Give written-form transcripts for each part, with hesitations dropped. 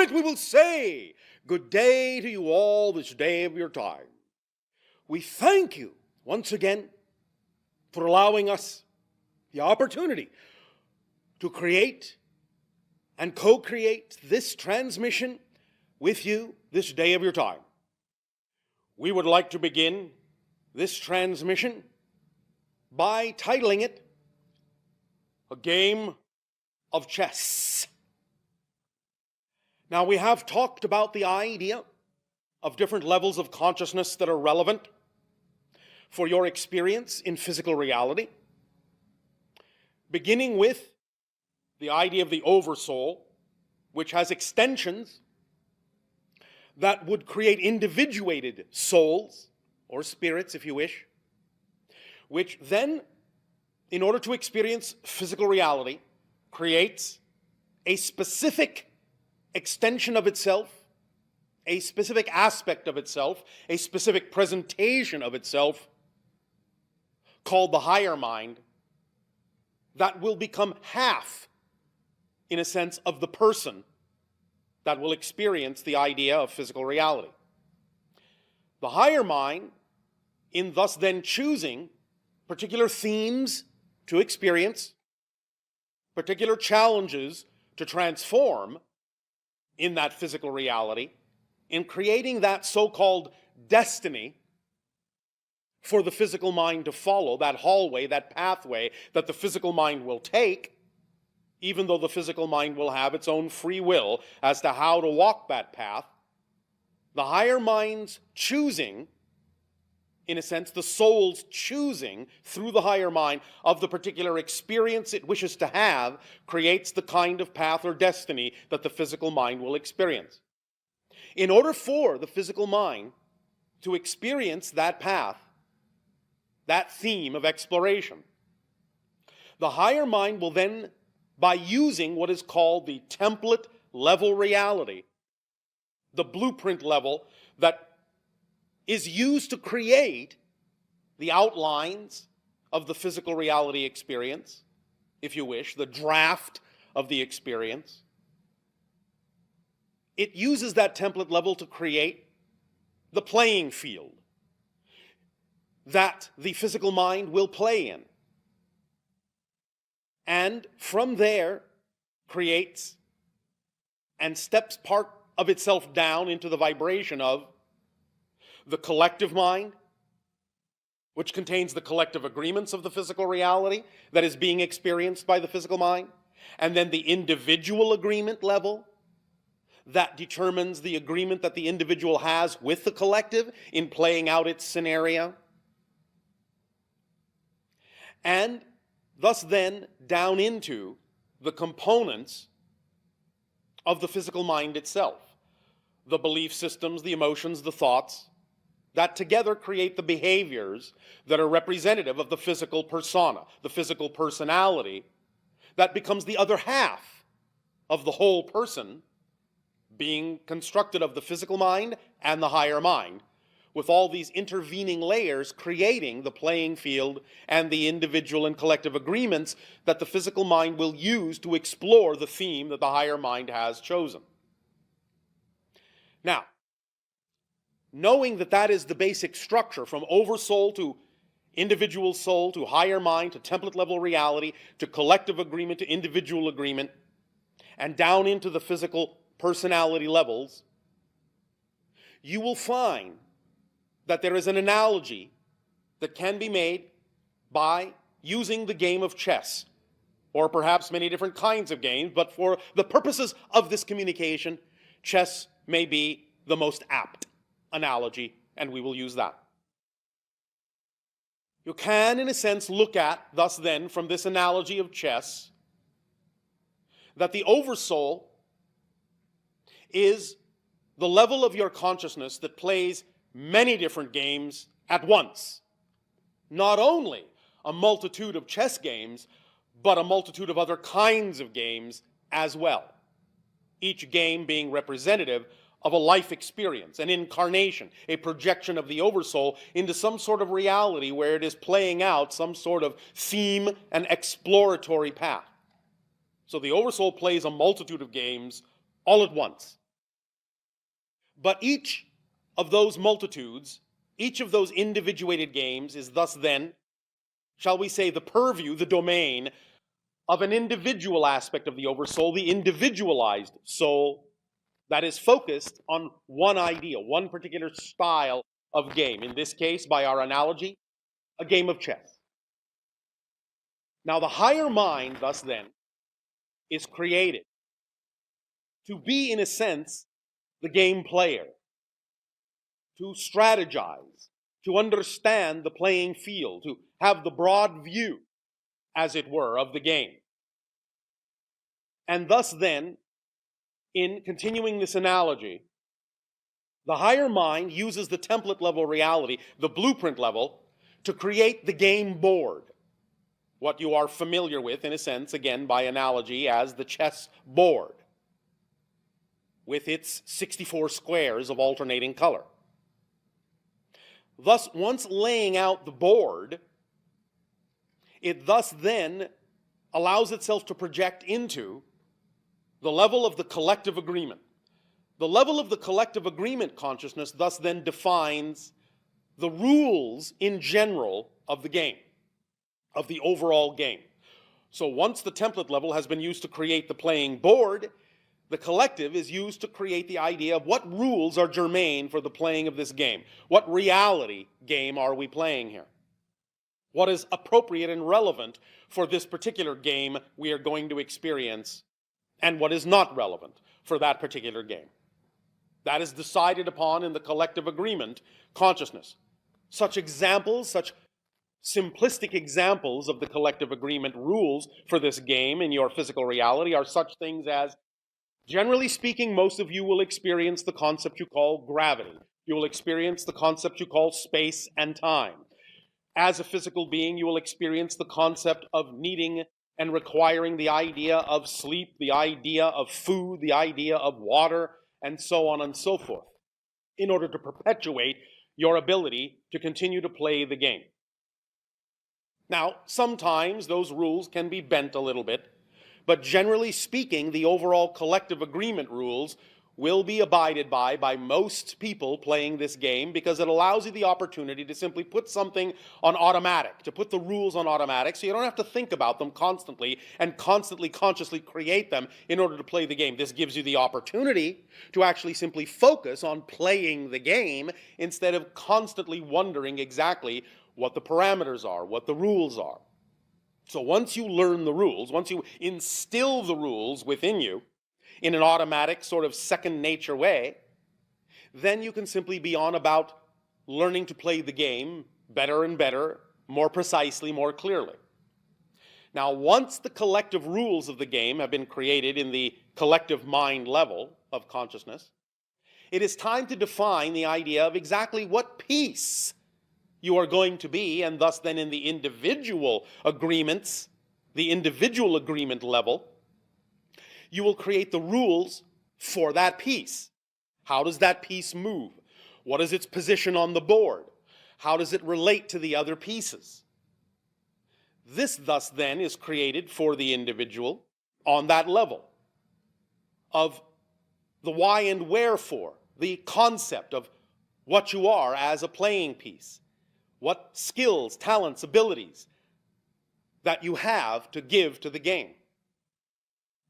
moment we will say good day to you all this day of your time. We thank you once again for allowing us the opportunity to create and co-create this transmission with you this day of your time. We would like to begin this transmission by titling it A Game of Chess. Now, we have talked about the idea of different levels of consciousness that are relevant for your experience in physical reality, beginning with the idea of the oversoul, which has extensions that would create individuated souls, or spirits if you wish, which then, in order to experience physical reality, creates a specific extension of itself, a specific aspect of itself, a specific presentation of itself, called the higher mind, that will become half, in a sense, of the person that will experience the idea of physical reality. The higher mind, in thus then choosing particular themes to experience, particular challenges to transform in that physical reality, in creating that so-called destiny for the physical mind to follow, that hallway, that pathway that the physical mind will take, even though the physical mind will have its own free will as to how to walk that path. The higher mind's choosing, in a sense, the soul's choosing through the higher mind of the particular experience it wishes to have, creates the kind of path or destiny that the physical mind will experience. In order for the physical mind to experience that path, that theme of exploration, the higher mind will then, by using what is called the template level reality, the blueprint level that is used to create the outlines of the physical reality experience, if you wish, the draft of the experience. It uses that template level to create the playing field that the physical mind will play in. And from there creates and steps part of itself down into the vibration of the collective mind, which contains the collective agreements of the physical reality that is being experienced by the physical mind, and then the individual agreement level that determines the agreement that the individual has with the collective in playing out its scenario. And thus then down into the components of the physical mind itself, the belief systems, the emotions, the thoughts, that together create the behaviors that are representative of the physical persona, the physical personality, that becomes the other half of the whole person, being constructed of the physical mind and the higher mind, with all these intervening layers creating the playing field and the individual and collective agreements that the physical mind will use to explore the theme that the higher mind has chosen. Now, knowing that that is the basic structure, from oversoul to individual soul to higher mind to template level reality to collective agreement to individual agreement, and down into the physical personality levels, you will find that there is an analogy that can be made by using the game of chess, or perhaps many different kinds of games, but for the purposes of this communication, chess may be the most apt analogy, and we will use that. You can, in a sense, look at, thus then, from this analogy of chess, that the oversoul is the level of your consciousness that plays many different games at once. Not only a multitude of chess games, but a multitude of other kinds of games as well. Each game being representative of a life experience, an incarnation, a projection of the oversoul into some sort of reality where it is playing out some sort of theme and exploratory path. So the oversoul plays a multitude of games all at once. But each of those multitudes, each of those individuated games is thus then, shall we say, the purview, the domain of an individual aspect of the oversoul, the individualized soul that is focused on one idea, one particular style of game. In this case, by our analogy, a game of chess. Now, the higher mind, thus then, is created to be, in a sense, the game player, to strategize, to understand the playing field, to have the broad view, as it were, of the game. And thus then, in continuing this analogy, the higher mind uses the template level reality, the blueprint level, to create the game board. What you are familiar with, in a sense, again, by analogy, as the chess board, with its 64 squares of alternating color. Thus, once laying out the board, it thus then allows itself to project into the level of the collective agreement. The level of the collective agreement consciousness thus then defines the rules in general of the game, of the overall game. So once the template level has been used to create the playing board, the collective is used to create the idea of what rules are germane for the playing of this game. What reality game are we playing here? What is appropriate and relevant for this particular game we are going to experience, and what is not relevant for that particular game? That is decided upon in the collective agreement consciousness. Such examples, such simplistic examples of the collective agreement rules for this game in your physical reality are such things as, generally speaking, most of you will experience the concept you call gravity. You will experience the concept you call space and time. As a physical being, you will experience the concept of needing and requiring the idea of sleep, the idea of food, the idea of water, and so on and so forth, in order to perpetuate your ability to continue to play the game. Now, sometimes those rules can be bent a little bit, but generally speaking, the overall collective agreement rules will be abided by most people playing this game, because it allows you the opportunity to simply put something on automatic, to put the rules on automatic, so you don't have to think about them constantly and constantly consciously create them in order to play the game. This gives you the opportunity to actually simply focus on playing the game instead of constantly wondering exactly what the parameters are, what the rules are. So once you learn the rules, once you instill the rules within you in an automatic sort of second nature way, then you can simply be on about learning to play the game better and better, more precisely, more clearly. Now, once the collective rules of the game have been created in the collective mind level of consciousness, it is time to define the idea of exactly what piece you are going to be, and thus then in the individual agreements, the individual agreement level, you will create the rules for that piece. How does that piece move? What is its position on the board? How does it relate to the other pieces? This thus then is created for the individual on that level of the why and wherefore, the concept of what you are as a playing piece, what skills, talents, abilities that you have to give to the game.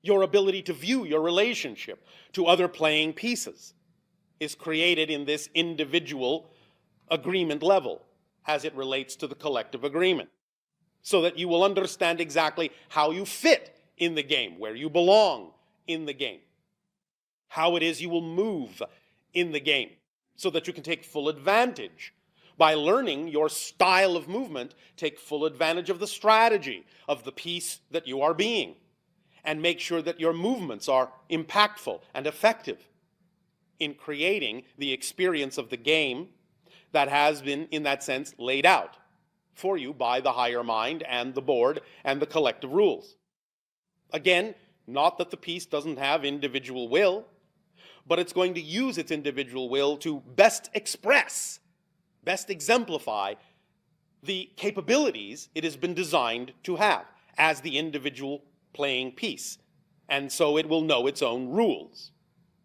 Your ability to view your relationship to other playing pieces is created in this individual agreement level as it relates to the collective agreement, so that you will understand exactly how you fit in the game, where you belong in the game, how it is you will move in the game, so that you can take full advantage. By learning your style of movement, take full advantage of the strategy of the piece that you are being, and make sure that your movements are impactful and effective in creating the experience of the game that has been, in that sense, laid out for you by the higher mind and the board and the collective rules. Again, not that the piece doesn't have individual will, but it's going to use its individual will to best express, best exemplify the capabilities it has been designed to have as the individual playing piece. And so it will know its own rules,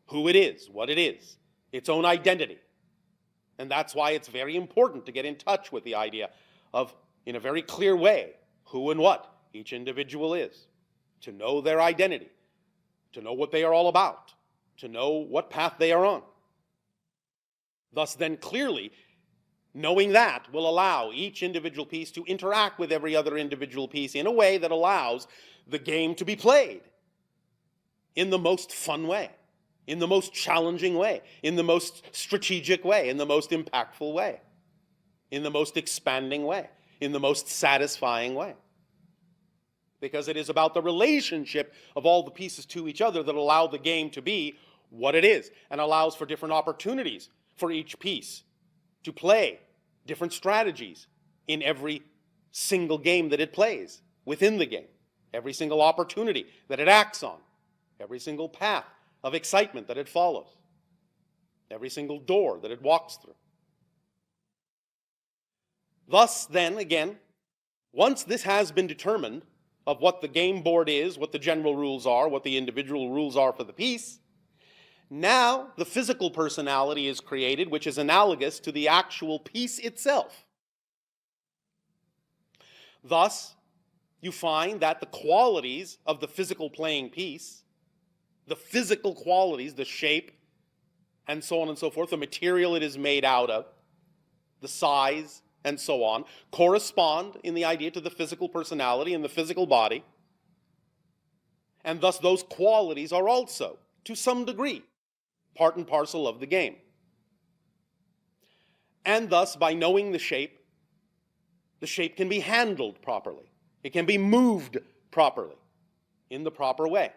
who it is, what it is, its own identity. And that's why it's very important to get in touch with the idea of, in a very clear way, who and what each individual is, to know their identity, to know what they are all about, to know what path they are on. Thus then clearly, knowing that will allow each individual piece to interact with every other individual piece in a way that allows the game to be played in the most fun way, in the most challenging way, in the most strategic way, in the most impactful way, in the most expanding way, in the most satisfying way. Because it is about the relationship of all the pieces to each other that allow the game to be what it is, and allows for different opportunities for each piece to play different strategies in every single game that it plays within the game, every single opportunity that it acts on, every single path of excitement that it follows, every single door that it walks through. Thus, then, again, once this has been determined of what the game board is, what the general rules are, what the individual rules are for the piece, now the physical personality is created, which is analogous to the actual piece itself. Thus, you find that the qualities of the physical playing piece, the physical qualities, the shape, and so on and so forth, the material it is made out of, the size, and so on, correspond in the idea to the physical personality and the physical body. And thus those qualities are also, to some degree, part and parcel of the game. And thus, by knowing the shape can be handled properly. It can be moved properly, in the proper way,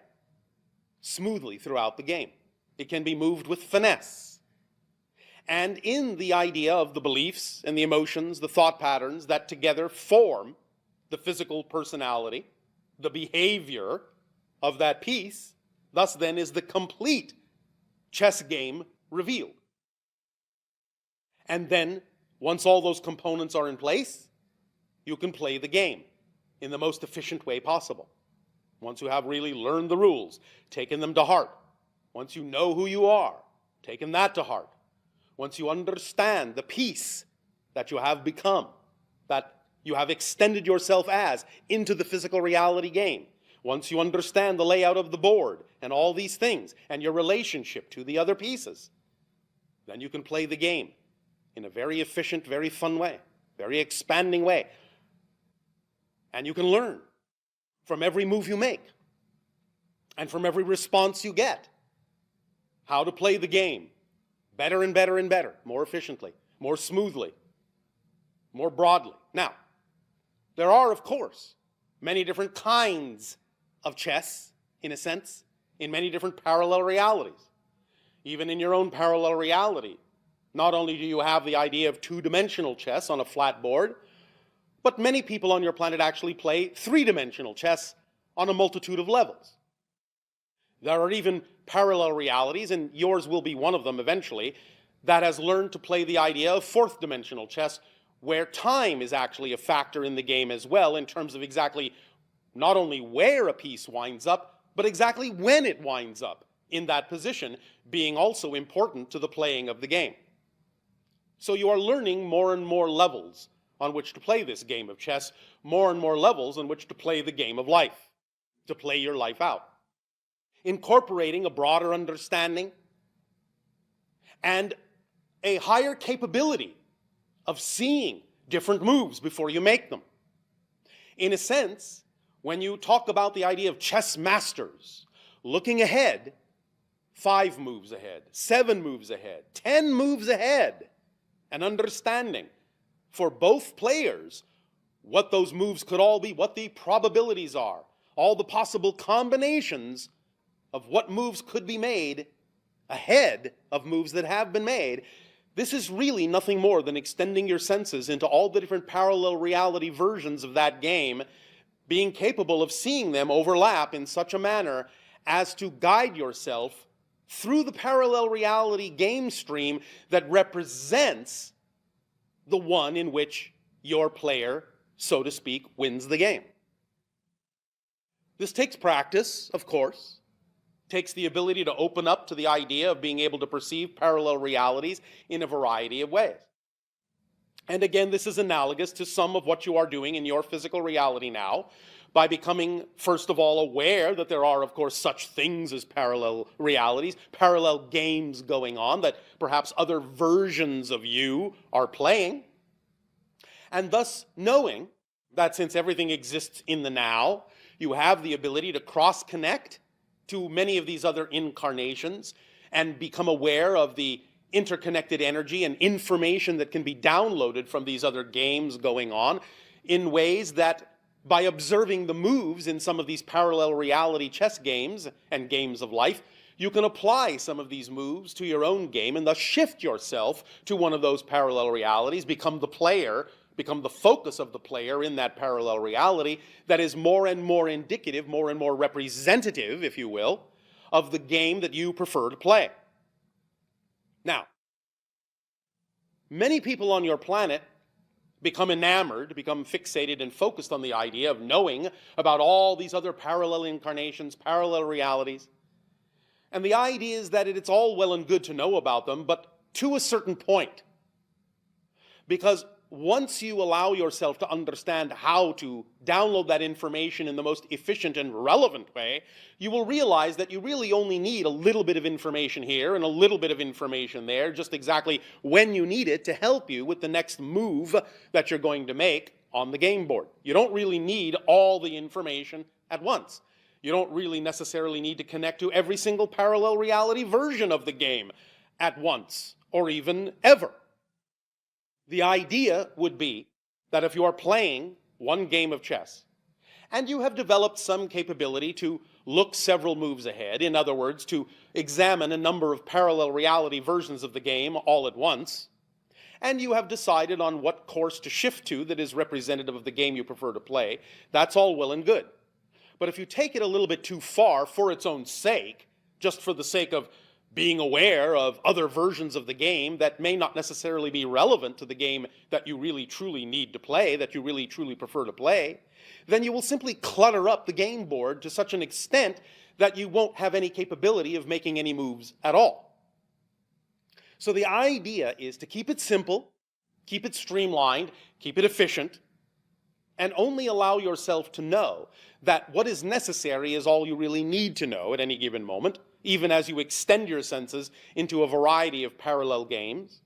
smoothly throughout the game. It can be moved with finesse. And in the idea of the beliefs and the emotions, the thought patterns that together form the physical personality, the behavior of that piece, thus then is the complete chess game revealed. And then, once all those components are in place, you can play the game in the most efficient way possible. Once you have really learned the rules, taken them to heart, once you know who you are, taken that to heart, once you understand the piece that you have become, that you have extended yourself as into the physical reality game, once you understand the layout of the board and all these things and your relationship to the other pieces, then you can play the game in a very efficient, very fun way, very expanding way. And you can learn from every move you make and from every response you get how to play the game better and better and better, more efficiently, more smoothly, more broadly. Now, there are, of course, many different kinds of chess, in a sense, in many different parallel realities. Even in your own parallel reality, not only do you have the idea of two-dimensional chess on a flat board, but many people on your planet actually play three-dimensional chess on a multitude of levels. There are even parallel realities, and yours will be one of them eventually, that has learned to play the idea of fourth-dimensional chess, where time is actually a factor in the game as well, in terms of exactly not only where a piece winds up, but exactly when it winds up in that position, being also important to the playing of the game. So you are learning more and more levels on which to play this game of chess, more and more levels on which to play the game of life, to play your life out, incorporating a broader understanding and a higher capability of seeing different moves before you make them. In a sense, when you talk about the idea of chess masters, looking ahead, 5 moves ahead, 7 moves ahead, 10 moves ahead, and understanding for both players what those moves could all be, what the probabilities are, all the possible combinations of what moves could be made ahead of moves that have been made. This is really nothing more than extending your senses into all the different parallel reality versions of that game, being capable of seeing them overlap in such a manner as to guide yourself through the parallel reality game stream that represents the one in which your player, so to speak, wins the game. This takes practice, of course. takes the ability to open up to the idea of being able to perceive parallel realities in a variety of ways. And again, this is analogous to some of what you are doing in your physical reality now by becoming, first of all, aware that there are, of course, such things as parallel realities, parallel games going on that perhaps other versions of you are playing, and thus knowing that since everything exists in the now, you have the ability to cross-connect to many of these other incarnations and become aware of the interconnected energy and information that can be downloaded from these other games going on in ways that, by observing the moves in some of these parallel reality chess games and games of life, you can apply some of these moves to your own game and thus shift yourself to one of those parallel realities, become the player, become the focus of the player in that parallel reality that is more and more indicative, more and more representative, if you will, of the game that you prefer to play. Now, many people on your planet become enamored, become fixated and focused on the idea of knowing about all these other parallel incarnations, parallel realities. And the idea is that it's all well and good to know about them, but to a certain point. Because once you allow yourself to understand how to download that information in the most efficient and relevant way, you will realize that you really only need a little bit of information here and a little bit of information there, just exactly when you need it to help you with the next move that you're going to make on the game board. You don't really need all the information at once. You don't really necessarily need to connect to every single parallel reality version of the game at once, or even ever. The idea would be that if you are playing one game of chess and you have developed some capability to look several moves ahead, in other words, to examine a number of parallel reality versions of the game all at once, and you have decided on what course to shift to that is representative of the game you prefer to play, that's all well and good. But if you take it a little bit too far for its own sake, just for the sake of being aware of other versions of the game that may not necessarily be relevant to the game that you really truly need to play, that you really truly prefer to play, then you will simply clutter up the game board to such an extent that you won't have any capability of making any moves at all. So the idea is to keep it simple, keep it streamlined, keep it efficient, and only allow yourself to know that what is necessary is all you really need to know at any given moment, even as you extend your senses into a variety of parallel games.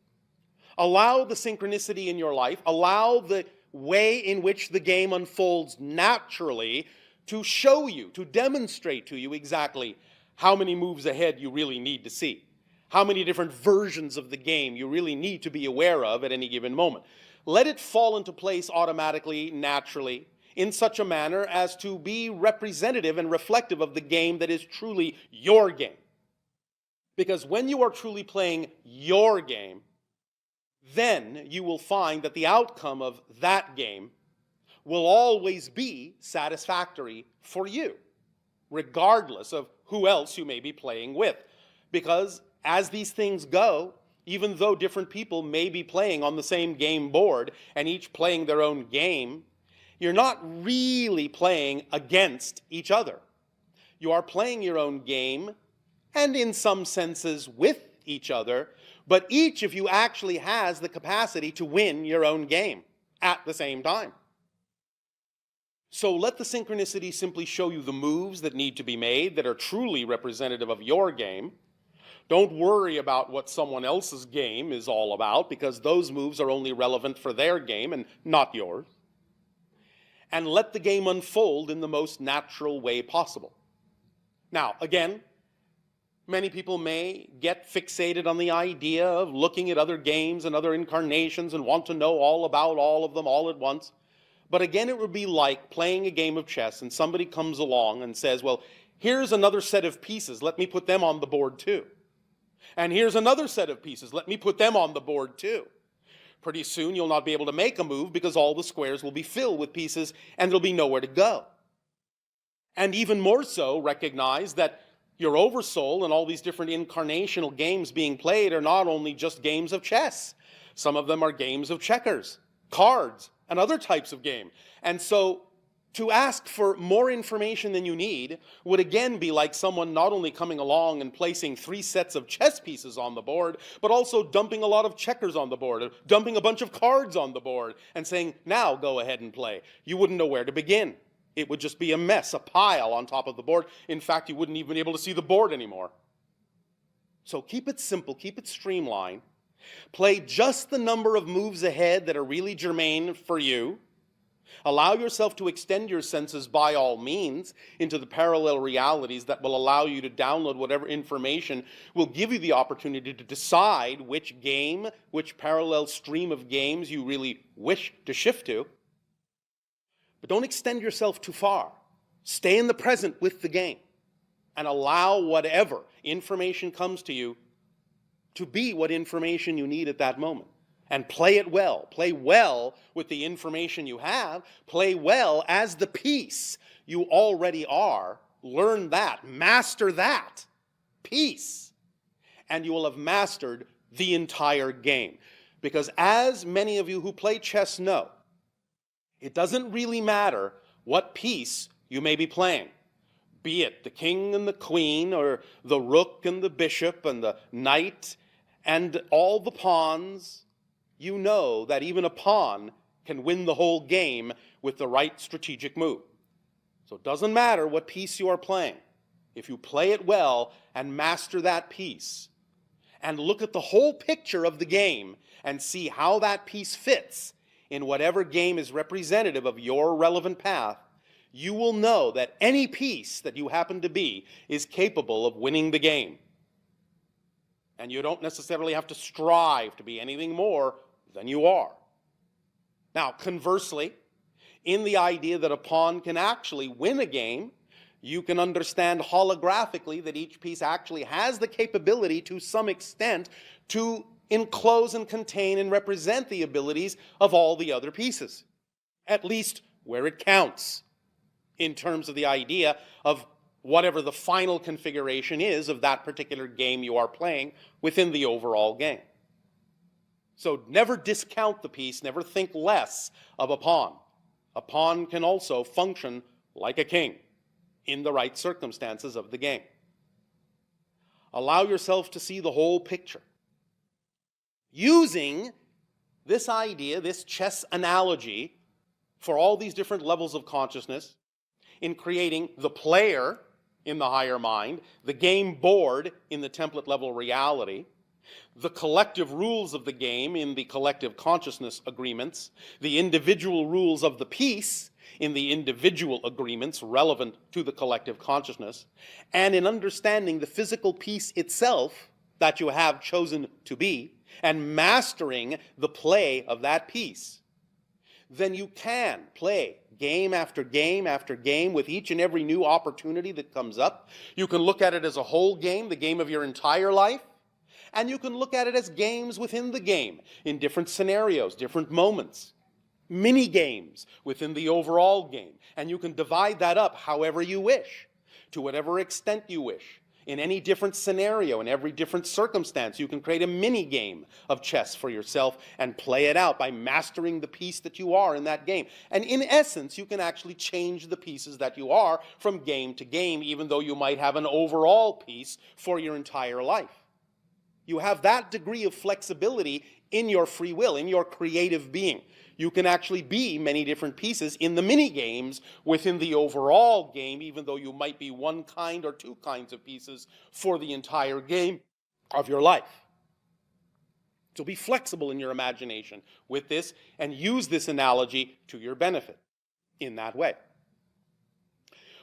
Allow the synchronicity in your life, allow the way in which the game unfolds naturally to show you, to demonstrate to you exactly how many moves ahead you really need to see, how many different versions of the game you really need to be aware of at any given moment. Let it fall into place automatically, naturally, in such a manner as to be representative and reflective of the game that is truly your game. Because when you are truly playing your game, then you will find that the outcome of that game will always be satisfactory for you, regardless of who else you may be playing with. Because as these things go, even though different people may be playing on the same game board and each playing their own game, you're not really playing against each other. You are playing your own game, and in some senses with each other, but each of you actually has the capacity to win your own game at the same time. So let the synchronicity simply show you the moves that need to be made that are truly representative of your game. Don't worry about what someone else's game is all about, because those moves are only relevant for their game and not yours. And let the game unfold in the most natural way possible. Now, again, many people may get fixated on the idea of looking at other games and other incarnations and want to know all about all of them all at once. But again, it would be like playing a game of chess and somebody comes along and says, well, here's another set of pieces, let me put them on the board too. And here's another set of pieces, let me put them on the board too. Pretty soon you'll not be able to make a move because all the squares will be filled with pieces and there'll be nowhere to go. And even more so, recognize that your oversoul and all these different incarnational games being played are not only just games of chess. Some of them are games of checkers, cards, and other types of game. And so To ask for more information than you need would again be like someone not only coming along and placing 3 sets of chess pieces on the board, but also dumping a lot of checkers on the board, or dumping a bunch of cards on the board, and saying, now go ahead and play. You wouldn't know where to begin. It would just be a mess, a pile on top of the board. In fact, you wouldn't even be able to see the board anymore. So keep it simple, keep it streamlined. Play just the number of moves ahead that are really germane for you. Allow yourself to extend your senses by all means into the parallel realities that will allow you to download whatever information will give you the opportunity to decide which game, which parallel stream of games you really wish to shift to. But don't extend yourself too far. Stay in the present with the game and allow whatever information comes to you to be what information you need at that moment. And play it well. Play well with the information you have. Play well as the piece you already are. Learn that. Master that piece. And you will have mastered the entire game. Because as many of you who play chess know, it doesn't really matter what piece you may be playing. Be it the king and the queen, or the rook and the bishop and the knight and all the pawns. You know that even a pawn can win the whole game with the right strategic move. So it doesn't matter what piece you are playing. If you play it well and master that piece, and look at the whole picture of the game and see how that piece fits in whatever game is representative of your relevant path, you will know that any piece that you happen to be is capable of winning the game. And you don't necessarily have to strive to be anything more than you are. Now, conversely, in the idea that a pawn can actually win a game, you can understand holographically that each piece actually has the capability to some extent to enclose and contain and represent the abilities of all the other pieces, at least where it counts, in terms of the idea of whatever the final configuration is of that particular game you are playing within the overall game. So never discount the piece, never think less of a pawn. A pawn can also function like a king in the right circumstances of the game. Allow yourself to see the whole picture. Using this idea, this chess analogy, for all these different levels of consciousness, in creating the player in the higher mind, the game board in the template level reality, the collective rules of the game in the collective consciousness agreements, the individual rules of the piece in the individual agreements relevant to the collective consciousness, and in understanding the physical piece itself that you have chosen to be, and mastering the play of that piece, then you can play game after game after game with each and every new opportunity that comes up. You can look at it as a whole game, the game of your entire life, and you can look at it as games within the game, in different scenarios, different moments, mini games within the overall game. And you can divide that up however you wish, to whatever extent you wish. In any different scenario, in every different circumstance, you can create a mini game of chess for yourself and play it out by mastering the piece that you are in that game. And in essence, you can actually change the pieces that you are from game to game, even though you might have an overall piece for your entire life. You have that degree of flexibility in your free will, in your creative being. You can actually be many different pieces in the mini games within the overall game, even though you might be one kind or two kinds of pieces for the entire game of your life. So be flexible in your imagination with this and use this analogy to your benefit in that way.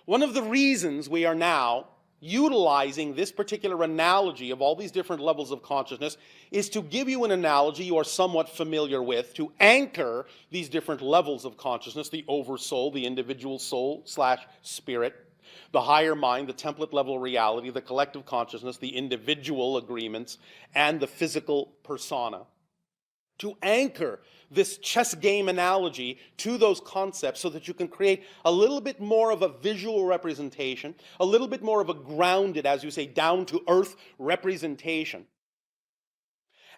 One of the reasons we are now utilizing this particular analogy of all these different levels of consciousness is to give you an analogy you are somewhat familiar with, to anchor these different levels of consciousness, the oversoul, the individual soul / spirit, the higher mind, the template level reality, the collective consciousness, the individual agreements, and the physical persona. To anchor this chess game analogy to those concepts so that you can create a little bit more of a visual representation, a little bit more of a grounded, as you say, down-to-earth representation.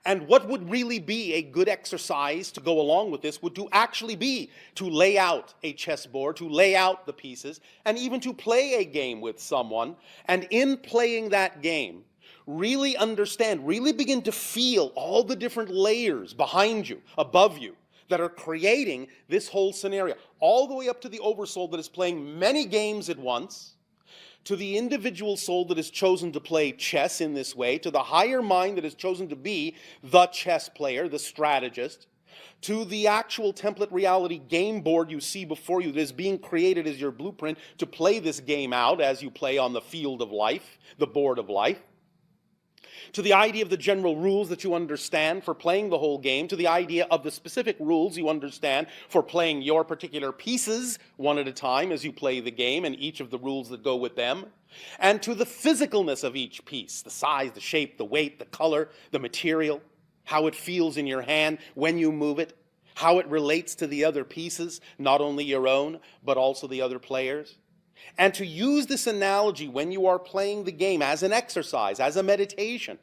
And what would really be a good exercise to go along with this would to actually be to lay out a chessboard, to lay out the pieces, and even to play a game with someone. And in playing that game, really understand, really begin to feel all the different layers behind you, above you, that are creating this whole scenario. All the way up to the oversoul that is playing many games at once, to the individual soul that has chosen to play chess in this way, to the higher mind that has chosen to be the chess player, the strategist, to the actual template reality game board you see before you that is being created as your blueprint to play this game out as you play on the field of life, the board of life, to the idea of the general rules that you understand for playing the whole game, to the idea of the specific rules you understand for playing your particular pieces one at a time as you play the game and each of the rules that go with them, and to the physicalness of each piece, the size, the shape, the weight, the color, the material, how it feels in your hand when you move it, how it relates to the other pieces, not only your own, but also the other players. And to use this analogy when you are playing the game as an exercise, as a meditation,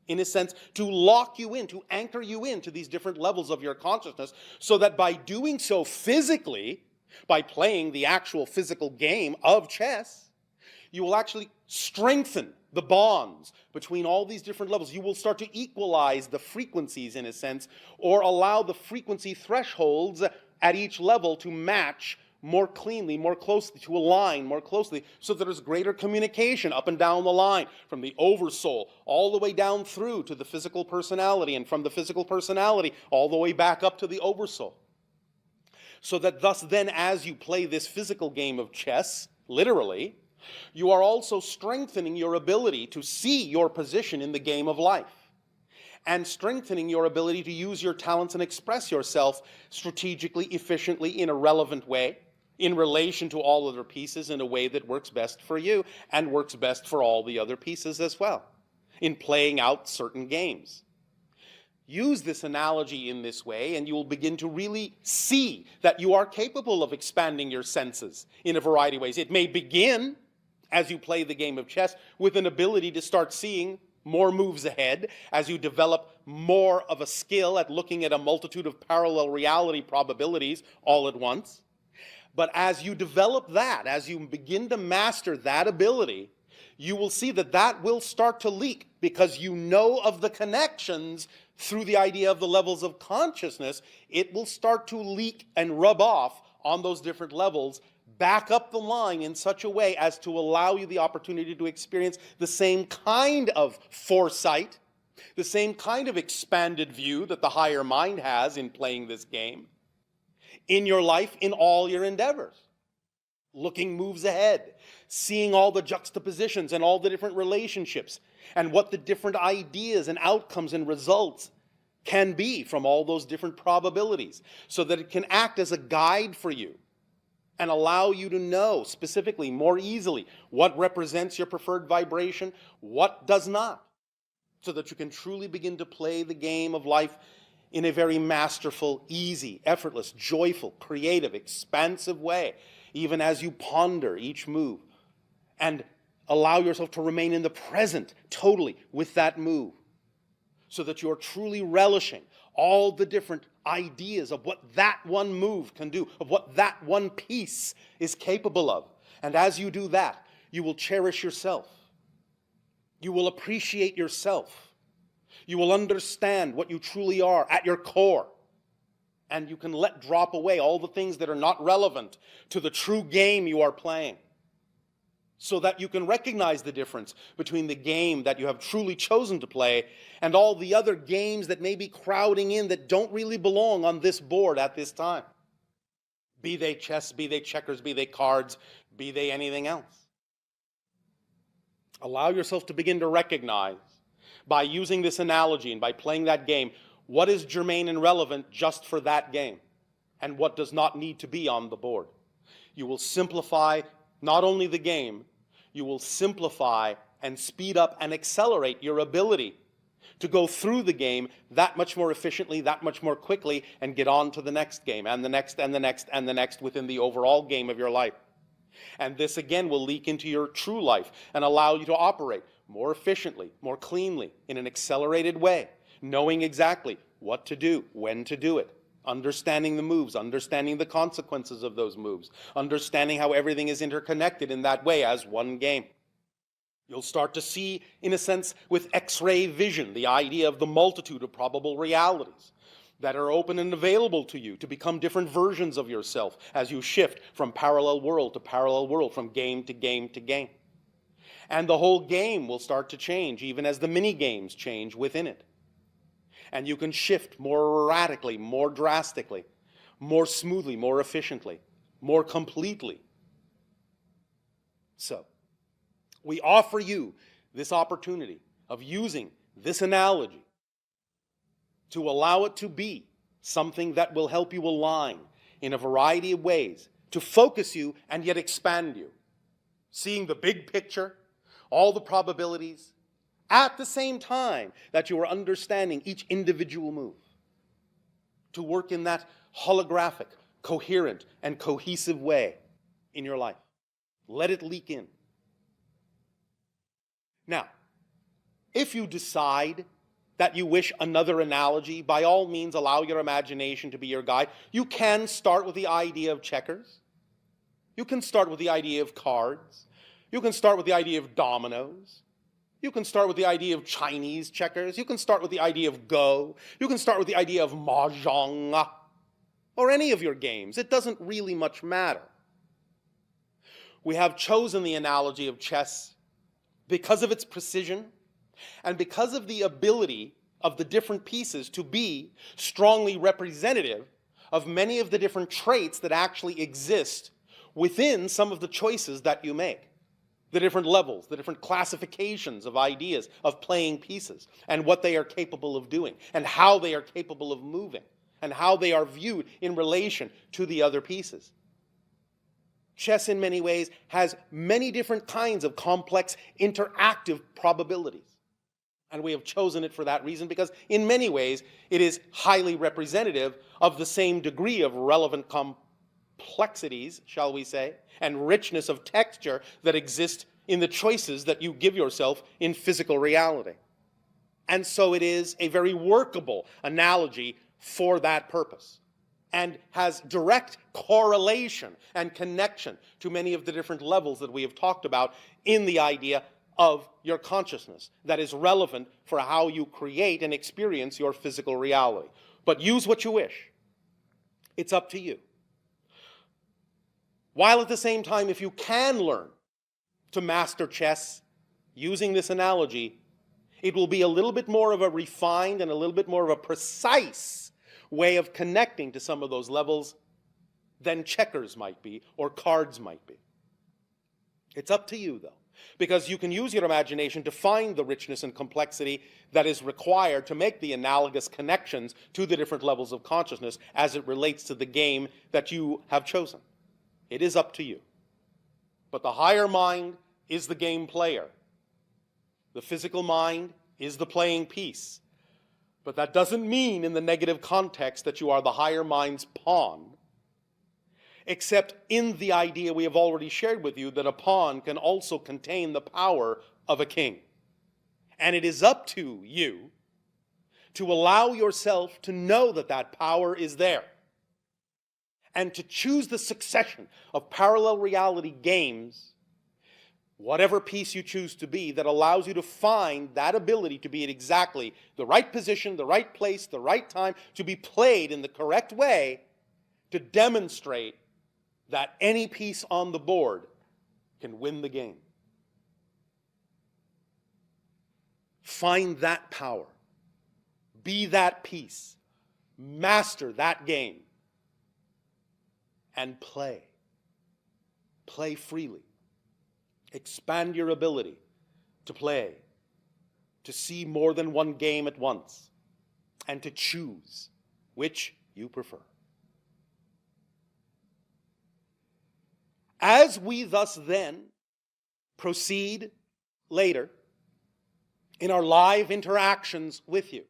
in a sense, to lock you in, to anchor you into these different levels of your consciousness, so that by doing so physically, by playing the actual physical game of chess, you will actually strengthen the bonds between all these different levels. You will start to equalize the frequencies, in a sense, or allow the frequency thresholds at each level to match more cleanly, more closely, to align more closely, so that there's greater communication up and down the line, from the oversoul all the way down through to the physical personality, and from the physical personality all the way back up to the oversoul. So that thus then, as you play this physical game of chess, literally, you are also strengthening your ability to see your position in the game of life, and strengthening your ability to use your talents and express yourself strategically, efficiently, in a relevant way, in relation to all other pieces, in a way that works best for you and works best for all the other pieces as well, in playing out certain games. Use this analogy in this way, and you will begin to really see that you are capable of expanding your senses in a variety of ways. It may begin, as you play the game of chess, with an ability to start seeing more moves ahead, as you develop more of a skill at looking at a multitude of parallel reality probabilities all at once. But as you develop that, as you begin to master that ability, you will see that that will start to leak, because you know of the connections through the idea of the levels of consciousness. It will start to leak and rub off on those different levels, back up the line in such a way as to allow you the opportunity to experience the same kind of foresight, the same kind of expanded view that the higher mind has in playing this game in your life, in all your endeavors. Looking moves ahead, seeing all the juxtapositions and all the different relationships, and what the different ideas and outcomes and results can be from all those different probabilities, so that it can act as a guide for you and allow you to know specifically, more easily, what represents your preferred vibration, what does not, so that you can truly begin to play the game of life in a very masterful, easy, effortless, joyful, creative, expansive way, even as you ponder each move, and allow yourself to remain in the present totally with that move, so that you're truly relishing all the different ideas of what that one move can do, of what that one piece is capable of. And as you do that, you will cherish yourself. You will appreciate yourself. You will understand what you truly are at your core. And you can let drop away all the things that are not relevant to the true game you are playing, so that you can recognize the difference between the game that you have truly chosen to play and all the other games that may be crowding in that don't really belong on this board at this time. Be they chess, be they checkers, be they cards, be they anything else. Allow yourself to begin to recognize, by using this analogy and by playing that game, what is germane and relevant just for that game, and what does not need to be on the board. You will simplify not only the game, you will simplify and speed up and accelerate your ability to go through the game that much more efficiently, that much more quickly, and get on to the next game, and the next, and the next, and the next within the overall game of your life. And this again will leak into your true life and allow you to operate more efficiently, more cleanly, in an accelerated way, knowing exactly what to do, when to do it, understanding the moves, understanding the consequences of those moves, understanding how everything is interconnected in that way as one game. You'll start to see, in a sense, with X-ray vision, the idea of the multitude of probable realities that are open and available to you to become different versions of yourself as you shift from parallel world to parallel world, from game to game to game. And the whole game will start to change, even as the mini-games change within it. And you can shift more radically, more drastically, more smoothly, more efficiently, more completely. So, we offer you this opportunity of using this analogy to allow it to be something that will help you align in a variety of ways, to focus you and yet expand you, seeing the big picture, all the probabilities, at the same time that you are understanding each individual move, to work in that holographic, coherent, and cohesive way in your life. Let it leak in. Now, if you decide that you wish another analogy, by all means allow your imagination to be your guide. You can start with the idea of checkers. You can start with the idea of cards. You can start with the idea of dominoes. You can start with the idea of Chinese checkers. You can start with the idea of Go. You can start with the idea of Mahjong, or any of your games. It doesn't really much matter. We have chosen the analogy of chess because of its precision and because of the ability of the different pieces to be strongly representative of many of the different traits that actually exist within some of the choices that you make. The different levels, the different classifications of ideas, of playing pieces, and what they are capable of doing, and how they are capable of moving, and how they are viewed in relation to the other pieces. Chess, in many ways, has many different kinds of complex interactive probabilities. And we have chosen it for that reason because, in many ways, it is highly representative of the same degree of relevant complexities, shall we say, and richness of texture that exist in the choices that you give yourself in physical reality. And so it is a very workable analogy for that purpose, and has direct correlation and connection to many of the different levels that we have talked about in the idea of your consciousness that is relevant for how you create and experience your physical reality. But use what you wish. It's up to you. While at the same time, if you can learn to master chess using this analogy, it will be a little bit more of a refined and a little bit more of a precise way of connecting to some of those levels than checkers might be or cards might be. It's up to you, though, because you can use your imagination to find the richness and complexity that is required to make the analogous connections to the different levels of consciousness as it relates to the game that you have chosen. It is up to you. But the higher mind is the game player. The physical mind is the playing piece. But that doesn't mean in the negative context that you are the higher mind's pawn, except in the idea we have already shared with you that a pawn can also contain the power of a king. And it is up to you to allow yourself to know that that power is there, and to choose the succession of parallel reality games, whatever piece you choose to be, that allows you to find that ability to be at exactly the right position, the right place, the right time, to be played in the correct way, to demonstrate that any piece on the board can win the game. Find that power. Be that piece. Master that game. And play. Play freely. Expand your ability to play, to see more than one game at once, and to choose which you prefer. As we thus then proceed later in our live interactions with you,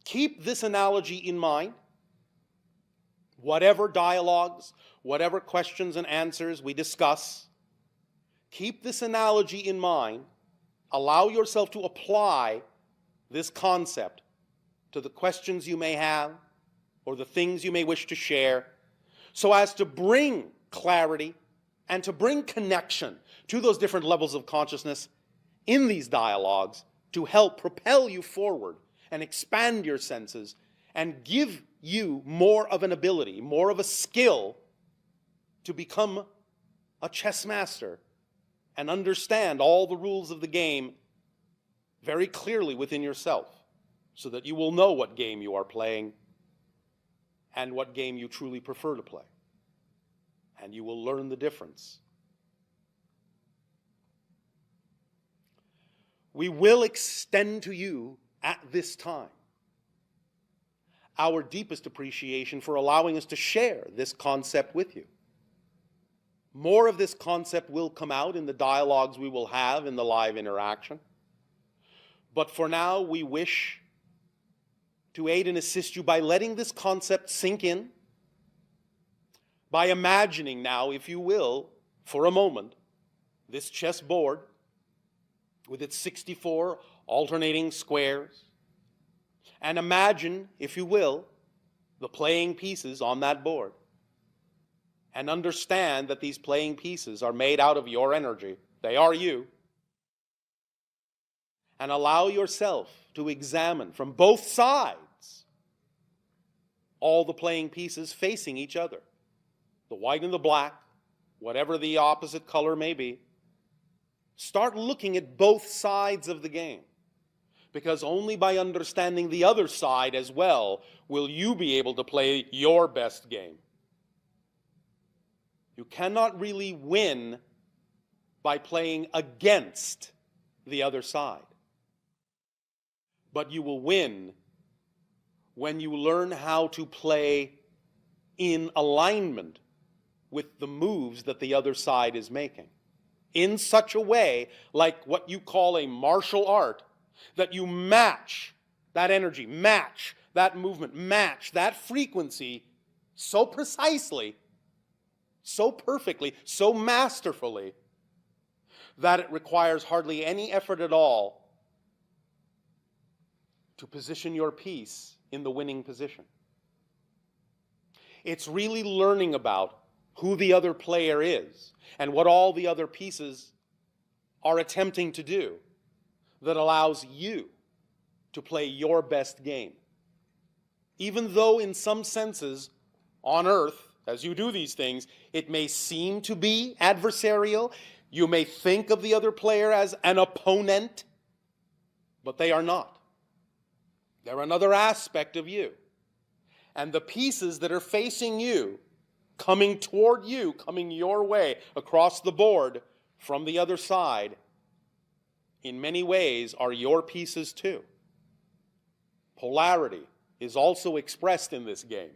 keep this analogy in mind. Whatever dialogues, whatever questions and answers we discuss, keep this analogy in mind. Allow yourself to apply this concept to the questions you may have or the things you may wish to share, so as to bring clarity and to bring connection to those different levels of consciousness in these dialogues to help propel you forward and expand your senses and give you more of an ability, more of a skill to become a chess master and understand all the rules of the game very clearly within yourself, so that you will know what game you are playing and what game you truly prefer to play. And you will learn the difference. We will extend to you at this time our deepest appreciation for allowing us to share this concept with you. More of this concept will come out in the dialogues we will have in the live interaction. But for now, we wish to aid and assist you by letting this concept sink in, by imagining now, if you will, for a moment, this chessboard with its 64 alternating squares, and imagine, if you will, the playing pieces on that board, and understand that these playing pieces are made out of your energy. They are you. And allow yourself to examine from both sides all the playing pieces facing each other, the white and the black, whatever the opposite color may be. Start looking at both sides of the game, because only by understanding the other side as well will you be able to play your best game. You cannot really win by playing against the other side. But you will win when you learn how to play in alignment with the moves that the other side is making, in such a way, like what you call a martial art, that you match that energy, match that movement, match that frequency so precisely, so perfectly, so masterfully, that it requires hardly any effort at all to position your piece in the winning position. It's really learning about who the other player is and what all the other pieces are attempting to do that allows you to play your best game. Even though in some senses on Earth, as you do these things, it may seem to be adversarial, you may think of the other player as an opponent, but they are not. They're another aspect of you. And the pieces that are facing you, coming toward you, coming your way across the board from the other side, in many ways are your pieces too. Polarity is also expressed in this game.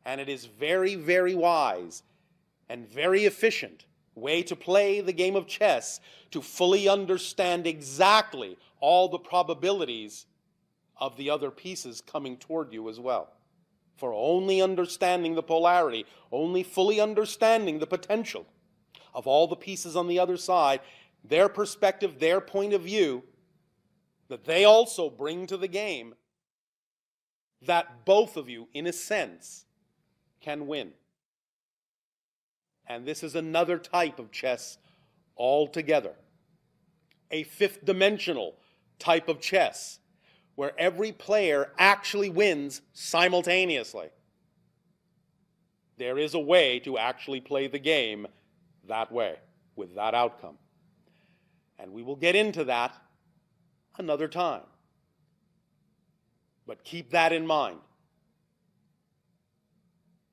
And it is very, very wise and very efficient way to play the game of chess to fully understand exactly all the probabilities of the other pieces coming toward you as well. For only understanding the polarity, only fully understanding the potential of all the pieces on the other side, their perspective, their point of view, that they also bring to the game, that both of you, in a sense, can win. And this is another type of chess altogether. A fifth-dimensional type of chess, where every player actually wins simultaneously. There is a way to actually play the game that way, with that outcome. And we will get into that another time. But keep that in mind.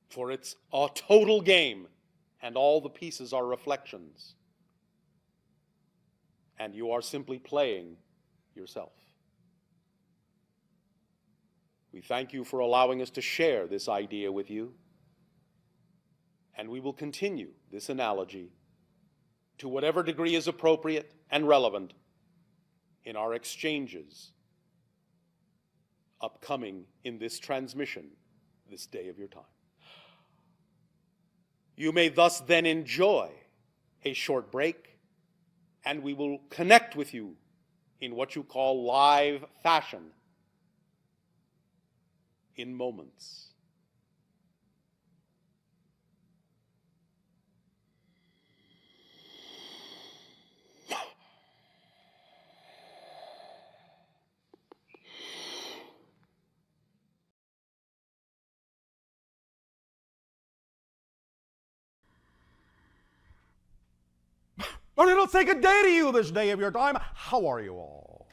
For it's a total game, and all the pieces are reflections. And you are simply playing yourself. We thank you for allowing us to share this idea with you. And we will continue this analogy to whatever degree is appropriate and relevant in our exchanges upcoming in this transmission this day of your time. You may thus then enjoy a short break, and we will connect with you in what you call live fashion in moments. But it'll take a day to you this day of your time. How are you all?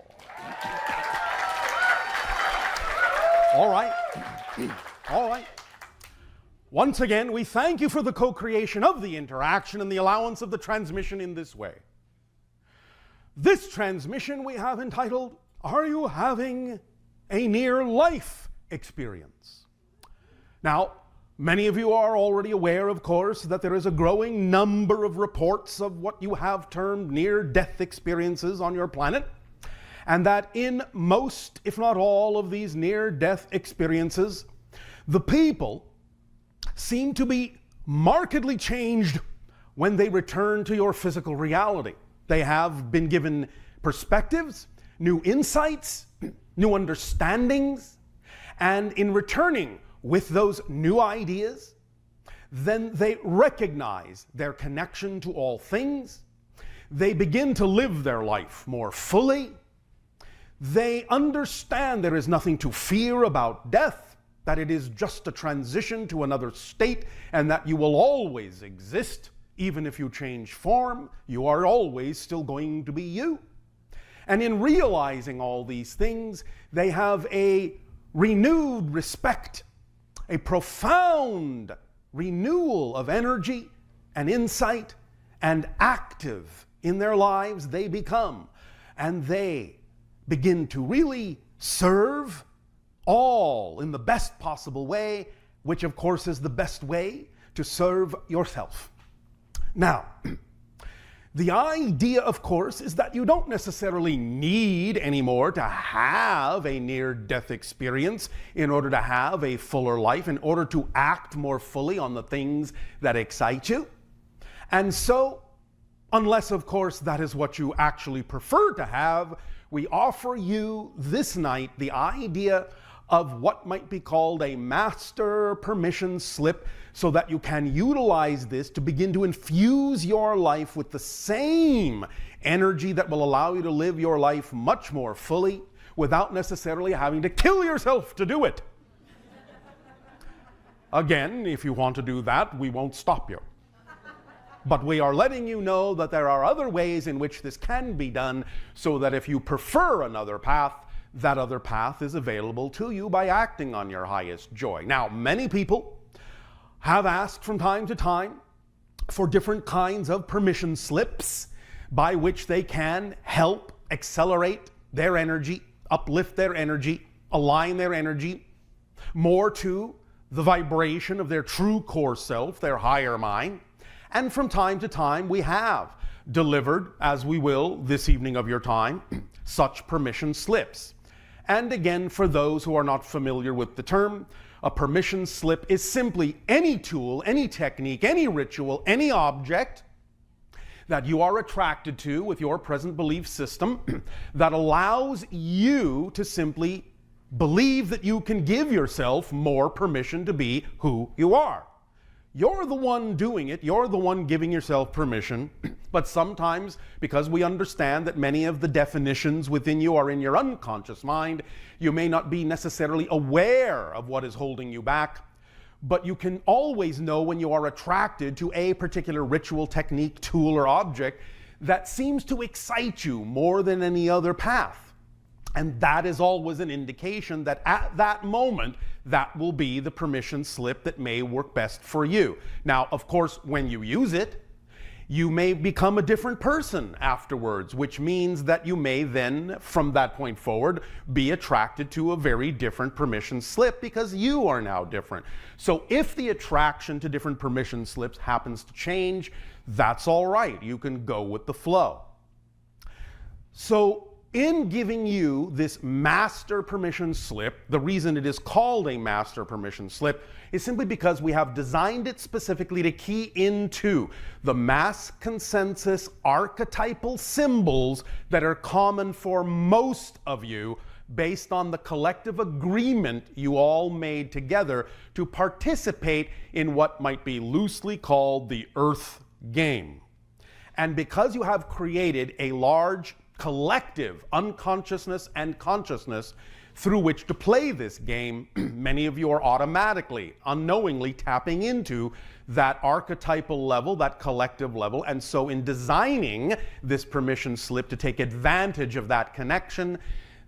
All right. All right. Once again, we thank you for the co-creation of the interaction and the allowance of the transmission in this way. This transmission we have entitled, Are You Having a Near-Life Experience? Now, many of you are already aware, of course, that there is a growing number of reports of what you have termed near-death experiences on your planet, and that in most, if not all, of these near-death experiences, the people seem to be markedly changed when they return to your physical reality. They have been given perspectives, new insights, new understandings, and in returning with those new ideas, then they recognize their connection to all things. They begin to live their life more fully. They understand there is nothing to fear about death, that it is just a transition to another state, and that you will always exist. Even if you change form, you are always still going to be you. And in realizing all these things, they have a renewed respect, a profound renewal of energy and insight, and active in their lives they become. And they begin to really serve all in the best possible way, which of course is the best way to serve yourself. Now, the idea, of course, is that you don't necessarily need anymore to have a near-death experience in order to have a fuller life, in order to act more fully on the things that excite you. And so, unless, of course, that is what you actually prefer to have, we offer you this night the idea of what might be called a master permission slip, so that you can utilize this to begin to infuse your life with the same energy that will allow you to live your life much more fully without necessarily having to kill yourself to do it. Again, if you want to do that, we won't stop you. But we are letting you know that there are other ways in which this can be done, so that if you prefer another path, that other path is available to you by acting on your highest joy. Now, many people have asked from time to time for different kinds of permission slips by which they can help accelerate their energy, uplift their energy, align their energy more to the vibration of their true core self, their higher mind. And from time to time we have delivered, as we will this evening of your time, such permission slips. And again, for those who are not familiar with the term, a permission slip is simply any tool, any technique, any ritual, any object that you are attracted to with your present belief system that allows you to simply believe that you can give yourself more permission to be who you are. You're the one doing it, you're the one giving yourself permission, but sometimes, because we understand that many of the definitions within you are in your unconscious mind, you may not be necessarily aware of what is holding you back, but you can always know when you are attracted to a particular ritual, technique, tool, or object that seems to excite you more than any other path. And that is always an indication that at that moment, that will be the permission slip that may work best for you. Now, of course, when you use it, you may become a different person afterwards, which means that you may then, from that point forward, be attracted to a very different permission slip because you are now different. So if the attraction to different permission slips happens to change, that's all right. You can go with the flow. So in giving you this master permission slip, the reason it is called a master permission slip is simply because we have designed it specifically to key into the mass consensus archetypal symbols that are common for most of you based on the collective agreement you all made together to participate in what might be loosely called the Earth game. And because you have created a large collective unconsciousness and consciousness through which to play this game, many of you are automatically, unknowingly tapping into that archetypal level, that collective level. And so in designing this permission slip to take advantage of that connection,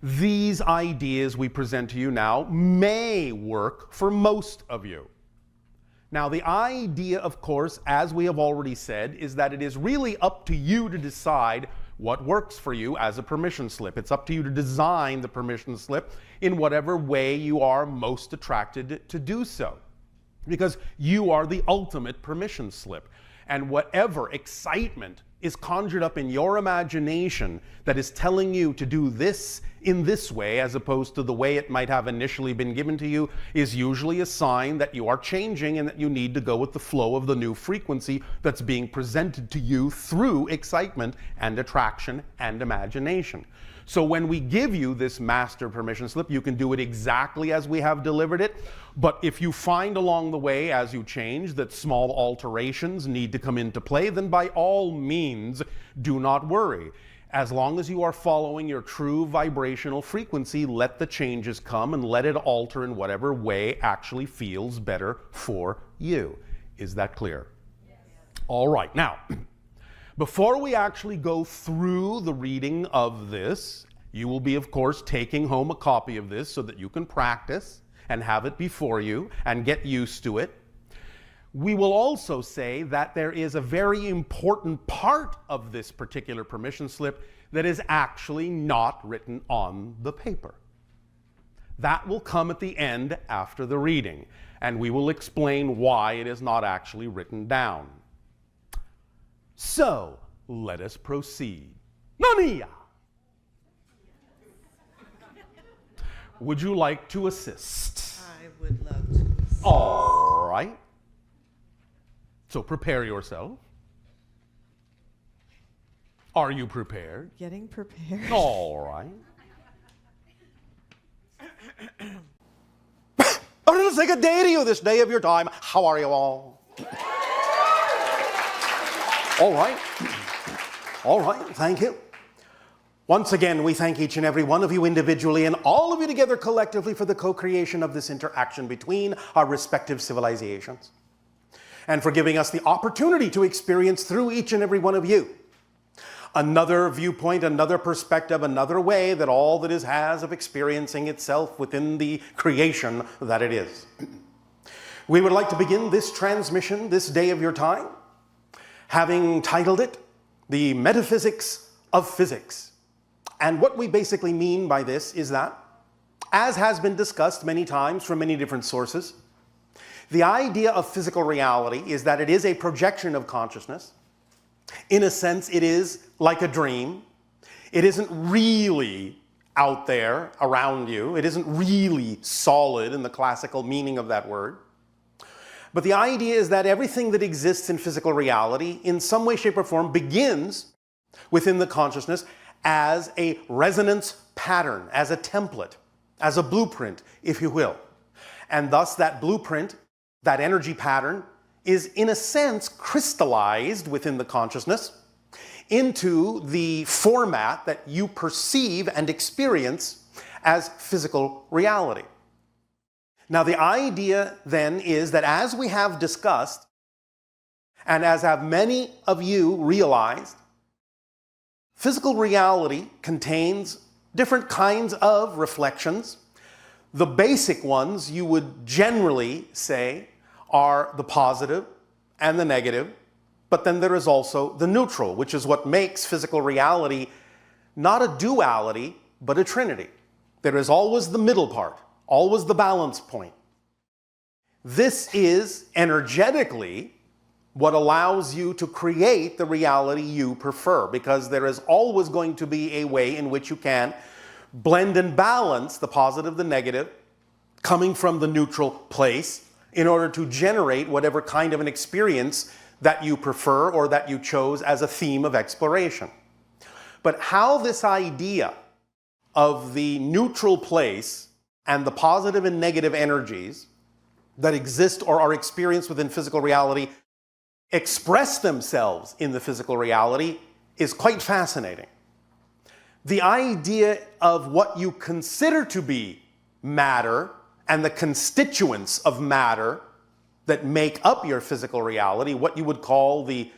these ideas we present to you now may work for most of you. Now, the idea, of course, as we have already said, is that it is really up to you to decide what works for you as a permission slip. It's up to you to design the permission slip in whatever way you are most attracted to do so. Because you are the ultimate permission slip. And whatever excitement is conjured up in your imagination that is telling you to do this in this way as opposed to the way it might have initially been given to you is usually a sign that you are changing and that you need to go with the flow of the new frequency that's being presented to you through excitement and attraction and imagination. So when we give you this master permission slip, you can do it exactly as we have delivered it. But if you find along the way as you change that small alterations need to come into play, then by all means, do not worry. As long as you are following your true vibrational frequency, let the changes come and let it alter in whatever way actually feels better for you. Is that clear? Yes. All right. Now, before we actually go through the reading of this, you will be, of course, taking home a copy of this so that you can practice and have it before you and get used to it. We will also say that there is a very important part of this particular permission slip that is actually not written on the paper. That will come at the end after the reading, and we will explain why it is not actually written down. So, let us proceed. Nania! Would you like to assist? I would love to assist. All right. So prepare yourself. Are you prepared? Getting prepared. All right. Oh, it'll take a day to you this day of your time. How are you all? All right. All right. Thank you. Once again, we thank each and every one of you individually and all of you together collectively for the co-creation of this interaction between our respective civilizations, and for giving us the opportunity to experience through each and every one of you another viewpoint, another perspective, another way that all that is has of experiencing itself within the creation that it is. We would like to begin this transmission, this day of your time, having titled it, The Metaphysics of Physics. And what we basically mean by this is that, as has been discussed many times from many different sources, the idea of physical reality is that it is a projection of consciousness. In a sense, it is like a dream. It isn't really out there around you. It isn't really solid in the classical meaning of that word. But the idea is that everything that exists in physical reality, in some way, shape, or form, begins within the consciousness as a resonance pattern, as a template, as a blueprint, if you will. And thus that blueprint, that energy pattern, is in a sense crystallized within the consciousness into the format that you perceive and experience as physical reality. Now, the idea then is that, as we have discussed, and as have many of you realized, physical reality contains different kinds of reflections. The basic ones you would generally say are the positive and the negative, but then there is also the neutral, which is what makes physical reality not a duality, but a trinity. There is always the middle part, always the balance point. This is energetically what allows you to create the reality you prefer, because there is always going to be a way in which you can blend and balance the positive, the negative, coming from the neutral place in order to generate whatever kind of an experience that you prefer or that you chose as a theme of exploration. But how this idea of the neutral place and the positive and negative energies that exist or are experienced within physical reality express themselves in the physical reality is quite fascinating. The idea of what you consider to be matter and the constituents of matter that make up your physical reality, what you would call the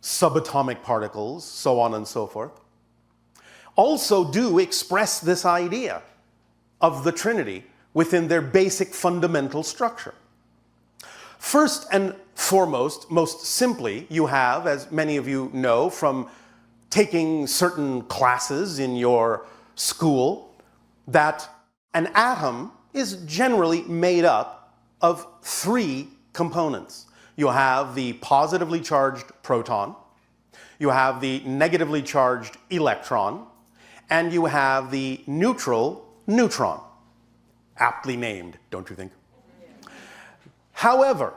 subatomic particles, so on and so forth, also do express this idea of the Trinity within their basic fundamental structure. First and foremost, most simply, you have, as many of you know from taking certain classes in your school, that an atom is generally made up of three components. You have the positively charged proton, you have the negatively charged electron, and you have the neutral neutron. Aptly named, don't you think? However,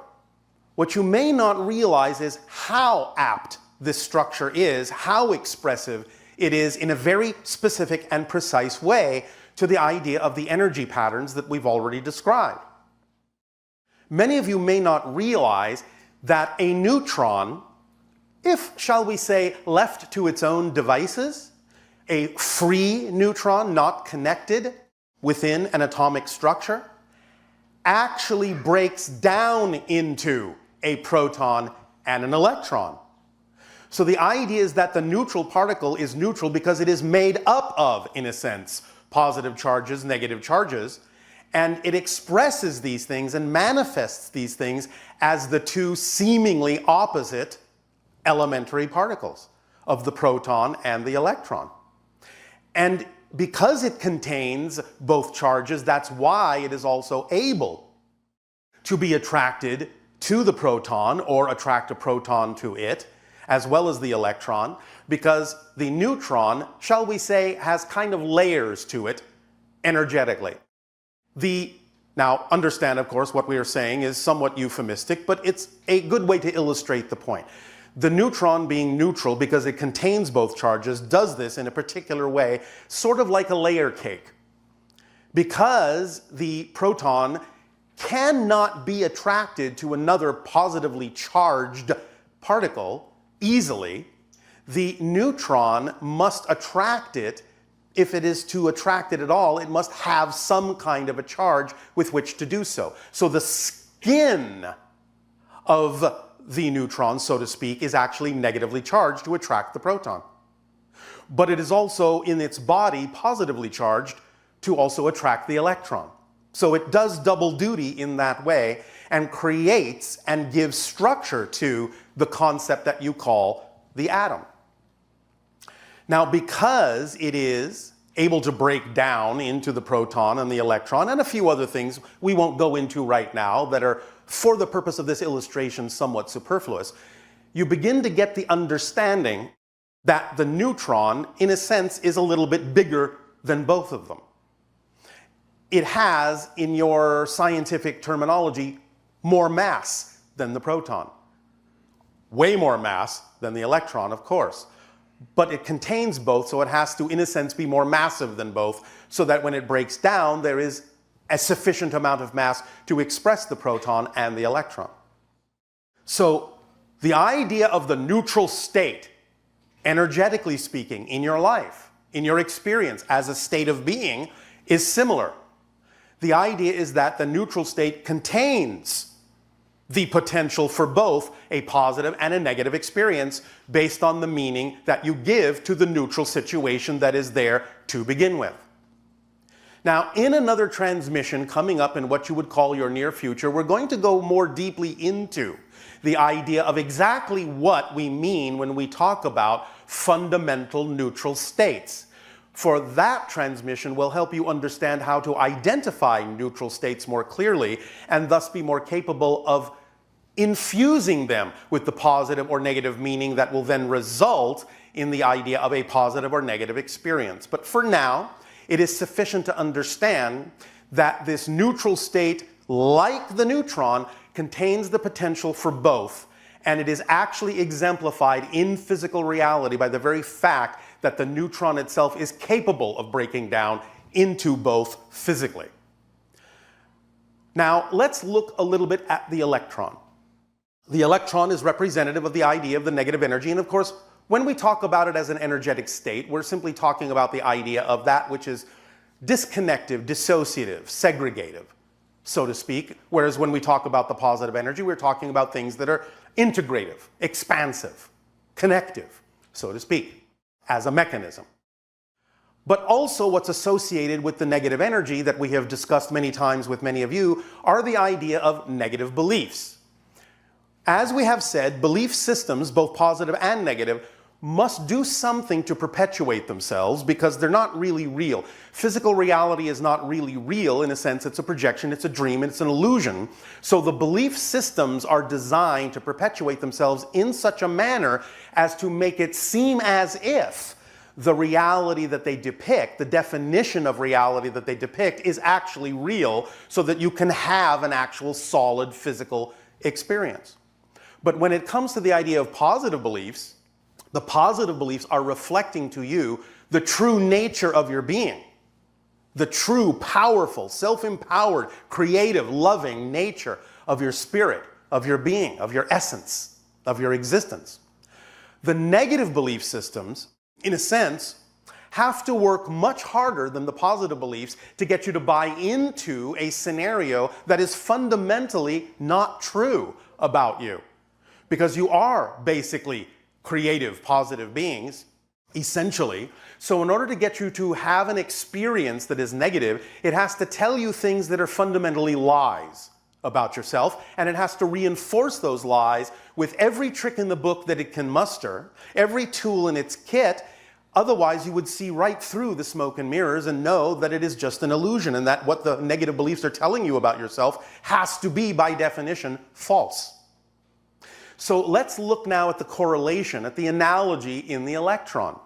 what you may not realize is how apt this structure is, how expressive it is in a very specific and precise way to the idea of the energy patterns that we've already described. Many of you may not realize that a neutron, if, shall we say, left to its own devices, a free neutron not connected within an atomic structure, actually breaks down into a proton and an electron. So the idea is that the neutral particle is neutral because it is made up of, in a sense, positive charges, negative charges, and it expresses these things and manifests these things as the two seemingly opposite elementary particles of the proton and the electron. And because it contains both charges, that's why it is also able to be attracted to the proton or attract a proton to it, as well as the electron, because the neutron, shall we say, has kind of layers to it energetically. Now, understand, of course, what we are saying is somewhat euphemistic, but it's a good way to illustrate the point. The neutron, being neutral because it contains both charges, does this in a particular way, sort of like a layer cake. Because the proton cannot be attracted to another positively charged particle easily, the neutron must attract it. If it is to attract it at all, it must have some kind of a charge with which to do so. So the skin of the neutron, so to speak, is actually negatively charged to attract the proton. But it is also in its body positively charged to also attract the electron. So it does double duty in that way and creates and gives structure to the concept that you call the atom. Now, because it is able to break down into the proton and the electron and a few other things we won't go into right now that are, for the purpose of this illustration, somewhat superfluous, you begin to get the understanding that the neutron, in a sense, is a little bit bigger than both of them. It has, in your scientific terminology, more mass than the proton. Way more mass than the electron, of course. But it contains both, so it has to, in a sense, be more massive than both, so that when it breaks down, there is a sufficient amount of mass to express the proton and the electron. So the idea of the neutral state, energetically speaking, in your life, in your experience as a state of being, is similar. The idea is that the neutral state contains the potential for both a positive and a negative experience based on the meaning that you give to the neutral situation that is there to begin with. Now, in another transmission coming up in what you would call your near future, we're going to go more deeply into the idea of exactly what we mean when we talk about fundamental neutral states. For that transmission will help you understand how to identify neutral states more clearly and thus be more capable of infusing them with the positive or negative meaning that will then result in the idea of a positive or negative experience. But for now, it is sufficient to understand that this neutral state, like the neutron, contains the potential for both, and it is actually exemplified in physical reality by the very fact that the neutron itself is capable of breaking down into both physically. Now, let's look a little bit at the electron. The electron is representative of the idea of the negative energy, and of course, when we talk about it as an energetic state, we're simply talking about the idea of that which is disconnective, dissociative, segregative, so to speak, whereas when we talk about the positive energy, we're talking about things that are integrative, expansive, connective, so to speak, as a mechanism. But also what's associated with the negative energy that we have discussed many times with many of you are the idea of negative beliefs. As we have said, belief systems, both positive and negative, must do something to perpetuate themselves because they're not really real. Physical reality is not really real. In a sense, it's a projection, it's a dream, it's an illusion. So the belief systems are designed to perpetuate themselves in such a manner as to make it seem as if the reality that they depict, the definition of reality that they depict, is actually real, so that you can have an actual solid physical experience. But when it comes to the idea of positive beliefs, the positive beliefs are reflecting to you the true nature of your being, the true, powerful, self-empowered, creative, loving nature of your spirit, of your being, of your essence, of your existence. The negative belief systems, in a sense, have to work much harder than the positive beliefs to get you to buy into a scenario that is fundamentally not true about you. Because you are basically creative, positive beings, essentially. So in order to get you to have an experience that is negative, it has to tell you things that are fundamentally lies about yourself, and it has to reinforce those lies with every trick in the book that it can muster, every tool in its kit. Otherwise, you would see right through the smoke and mirrors and know that it is just an illusion, and that what the negative beliefs are telling you about yourself has to be, by definition, false. So let's look now at the correlation, at the analogy in the electron.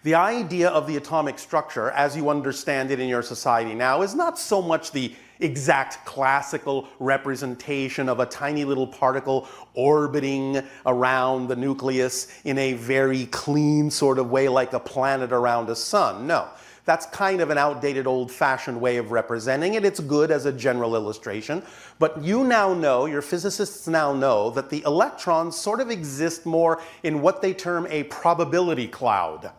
The idea of the atomic structure, as you understand it in your society now, is not so much the exact classical representation of a tiny little particle orbiting around the nucleus in a very clean sort of way, like a planet around a sun. No. That's kind of an outdated, old-fashioned way of representing it. It's good as a general illustration. But you now know, your physicists now know, that the electrons sort of exist more in what they term a probability cloud.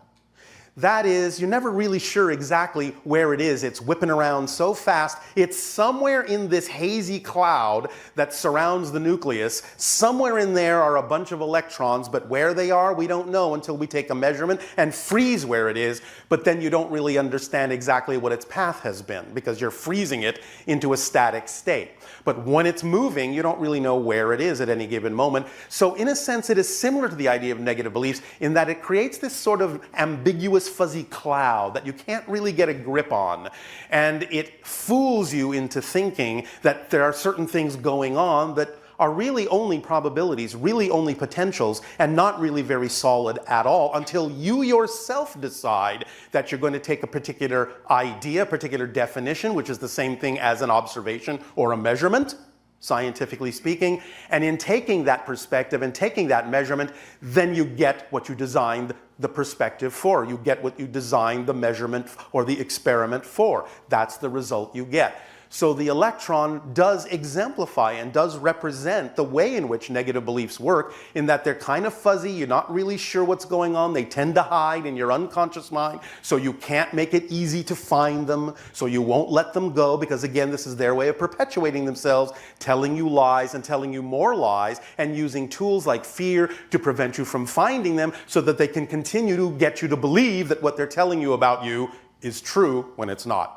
That is, you're never really sure exactly where it is. It's whipping around so fast. It's somewhere in this hazy cloud that surrounds the nucleus. Somewhere in there are a bunch of electrons, but where they are, we don't know until we take a measurement and freeze where it is. But then you don't really understand exactly what its path has been, because you're freezing it into a static state. But when it's moving, you don't really know where it is at any given moment. So in a sense, it is similar to the idea of negative beliefs in that it creates this sort of ambiguous, fuzzy cloud that you can't really get a grip on. And it fools you into thinking that there are certain things going on that are really only probabilities, really only potentials, and not really very solid at all, until you yourself decide that you're going to take a particular idea, a particular definition, which is the same thing as an observation or a measurement, scientifically speaking, and in taking that perspective and taking that measurement, then you get what you designed the perspective for. You get what you designed the measurement or the experiment for. That's the result you get. So the electron does exemplify and does represent the way in which negative beliefs work, in that they're kind of fuzzy, you're not really sure what's going on, they tend to hide in your unconscious mind, so you can't make it easy to find them, so you won't let them go, because again, this is their way of perpetuating themselves, telling you lies and telling you more lies, and using tools like fear to prevent you from finding them, so that they can continue to get you to believe that what they're telling you about you is true when it's not.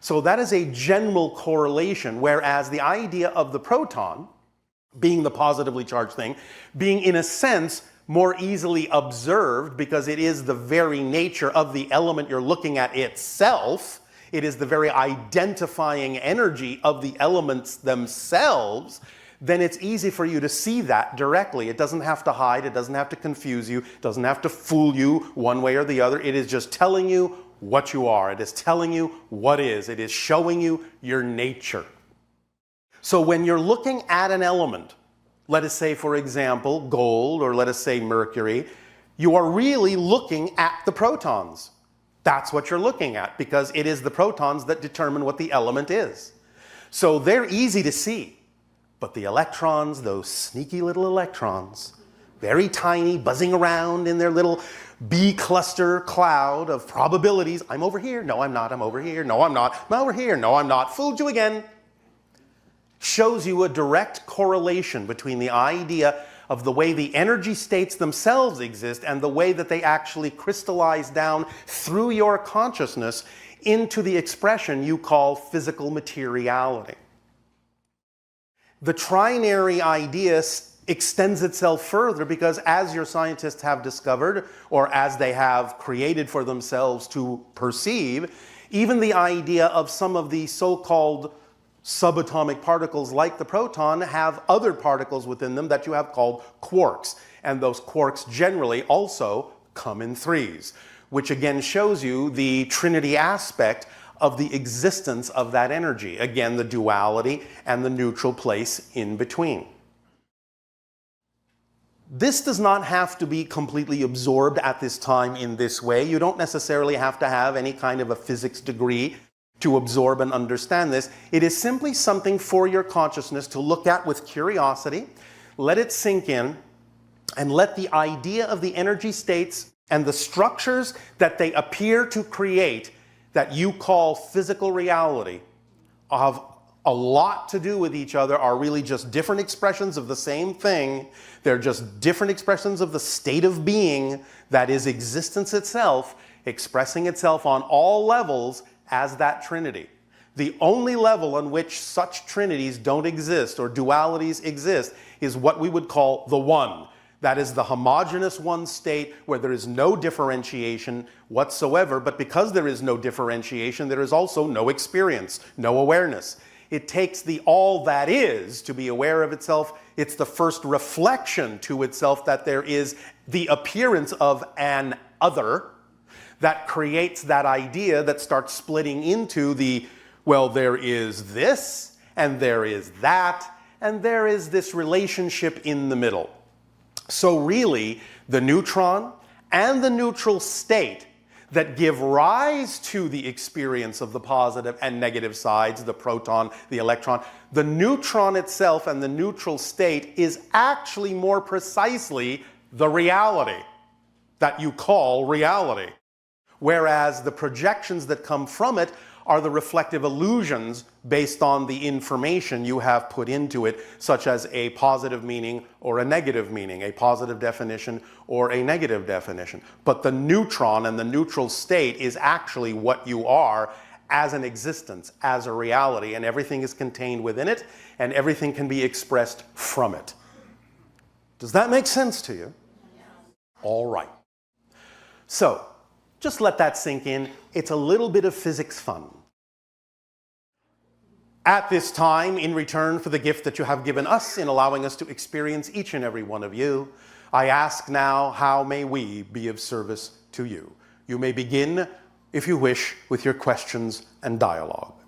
So that is a general correlation, whereas the idea of the proton, being the positively charged thing, being in a sense more easily observed because it is the very nature of the element you're looking at itself, it is the very identifying energy of the elements themselves, then it's easy for you to see that directly. It doesn't have to hide, it doesn't have to confuse you, it doesn't have to fool you one way or the other. It is just telling you what you are. It is telling you what is. It is showing you your nature. So when you're looking at an element, let us say, for example, gold, or let us say mercury, you are really looking at the protons. That's what you're looking at, because it is the protons that determine what the element is. So they're easy to see. But the electrons, those sneaky little electrons, very tiny, buzzing around in their little B cluster cloud of probabilities. I'm over here. No, I'm not. I'm over here. No, I'm not. I'm over here. No, I'm not. Fooled you again. Shows you a direct correlation between the idea of the way the energy states themselves exist and the way that they actually crystallize down through your consciousness into the expression you call physical materiality. The trinary idea extends itself further because, as your scientists have discovered, or as they have created for themselves to perceive, even the idea of some of the so-called subatomic particles like the proton have other particles within them that you have called quarks. And those quarks generally also come in threes, which again shows you the trinity aspect of the existence of that energy. Again, the duality and the neutral place in between. This does not have to be completely absorbed at this time in this way. You don't necessarily have to have any kind of a physics degree to absorb and understand this. It is simply something for your consciousness to look at with curiosity, let it sink in, and let the idea of the energy states and the structures that they appear to create that you call physical reality have a lot to do with each other, are really just different expressions of the same thing. They're just different expressions of the state of being that is existence itself, expressing itself on all levels as that trinity. The only level on which such trinities don't exist or dualities exist is what we would call the one. That is the homogeneous one state where there is no differentiation whatsoever, but because there is no differentiation, there is also no experience, no awareness. It takes the all that is to be aware of itself. It's the first reflection to itself that there is the appearance of an other that creates that idea that starts splitting into the, well, there is this, and there is that, and there is this relationship in the middle. So really, the neutron and the neutral state that give rise to the experience of the positive and negative sides, the proton, the electron, the neutron itself and the neutral state is actually more precisely the reality that you call reality. Whereas the projections that come from it are the reflective illusions based on the information you have put into it, such as a positive meaning or a negative meaning, a positive definition or a negative definition. But the neutron and the neutral state is actually what you are as an existence, as a reality, and everything is contained within it, and everything can be expressed from it. Does that make sense to you? Yeah. All right. So, just let that sink in. It's a little bit of physics fun. At this time, in return for the gift that you have given us in allowing us to experience each and every one of you, I ask now, how may we be of service to you? You may begin, if you wish, with your questions and dialogue.